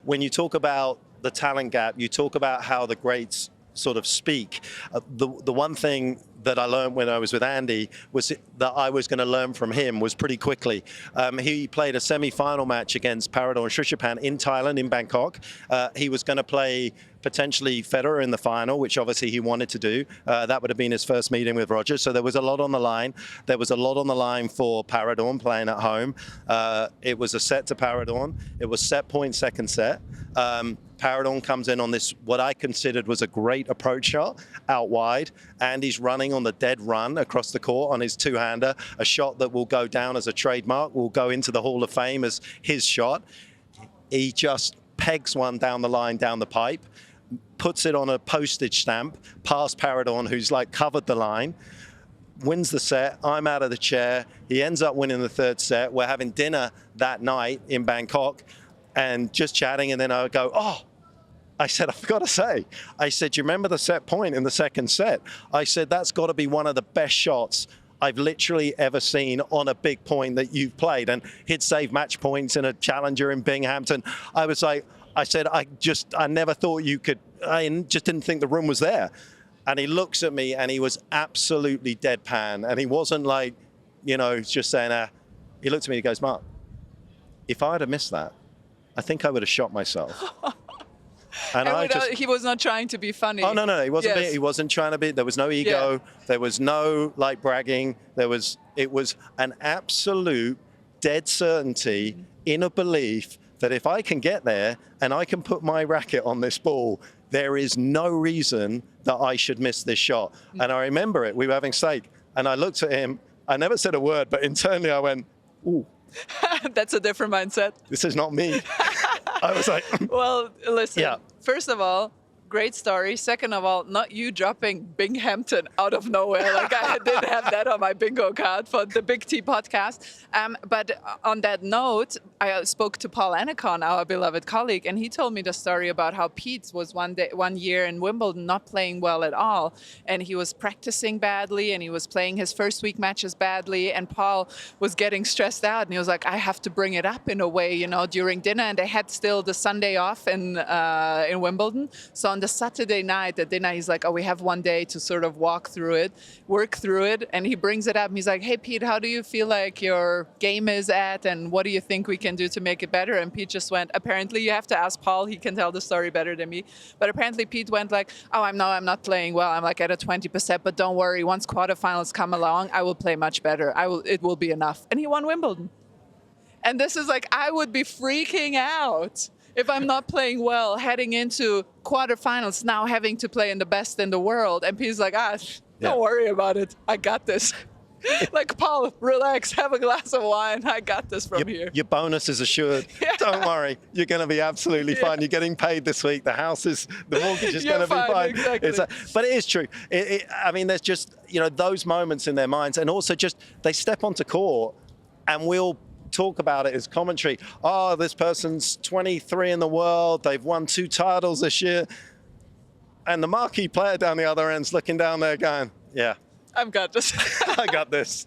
when you talk about the talent gap, you talk about how the greats sort of speak. The one thing that I learned when I was with Andy was that I was going to learn from him was pretty quickly. He played a semi-final match against Paradorn Srishapan in Thailand, in Bangkok. He was going to play potentially Federer in the final, which obviously he wanted to do. That would have been his first meeting with Roger. So there was a lot on the line. There was a lot on the line for Paradorn playing at home. It was a set to Paradorn. It was set point, second set. Paradorn comes in on this, what I considered was a great approach shot out wide. Andy's running on the dead run across the court on his two-hander, a shot that will go down as a trademark, will go into the Hall of Fame as his shot. He just pegs one down the line, down the pipe, puts it on a postage stamp past Paradorn, who's like covered the line, wins the set. I'm out of the chair. He ends up winning the third set. We're having dinner that night in Bangkok and just chatting, and then I go, oh, I said, I've got to say, I said, you remember the set point in the second set? I said, that's got to be one of the best shots I've literally ever seen on a big point that you've played. And he'd saved match points in a challenger in Binghamton. I was like, I said, I never thought you could, I just didn't think the room was there. And he looks at me and he was absolutely deadpan. And he wasn't like, you know, just saying, he looked at me and he goes, Mark, if I had have missed that, I think I would have shot myself. And he was not trying to be funny. Oh, no, he wasn't. Yes. He wasn't trying to be. There was no ego. Yeah. There was no like bragging. It was an absolute dead certainty in a belief that if I can get there and I can put my racket on this ball, there is no reason that I should miss this shot. And I remember it. We were having steak, and I looked at him. I never said a word, but internally I went, ooh. That's a different mindset. This is not me. I was like, well, listen, yeah. First of all, great story. Second of all, not you dropping Binghamton out of nowhere. Like I didn't have that on my bingo card for the Big T podcast. But on that note, I spoke to Paul Anacon, our beloved colleague, and he told me the story about how Pete was one year in Wimbledon not playing well at all. And he was practicing badly and he was playing his first week matches badly. And Paul was getting stressed out and he was like, I have to bring it up in a way, you know, during dinner. And they had still the Sunday off in Wimbledon. So on the Saturday night at dinner, he's like, oh, we have one day to sort of work through it. And he brings it up. And he's like, hey, Pete, how do you feel like your game is at? And what do you think we can do to make it better? And Pete just went, apparently you have to ask Paul. He can tell the story better than me. But apparently Pete went like, oh, I'm not playing well. I'm like at a 20%, but don't worry. Once quarterfinals come along, I will play much better. It will be enough. And he won Wimbledon. And this is like, I would be freaking out if I'm not playing well, heading into quarterfinals, now having to play in the best in the world. And Pete's like, don't worry about it. I got this. Like, Paul, relax, have a glass of wine. I got this from here. Your bonus is assured. Yeah. Don't worry. You're going to be absolutely fine. You're getting paid this week. The mortgage is going to be fine. Exactly. But it is true. I mean, there's just, you know, those moments in their minds. And also just they step onto court and we'll talk about it as commentary. Oh, this person's 23 in the world. They've won 2 titles this year. And the marquee player down the other end's looking down there going, yeah. I've got this. I got this.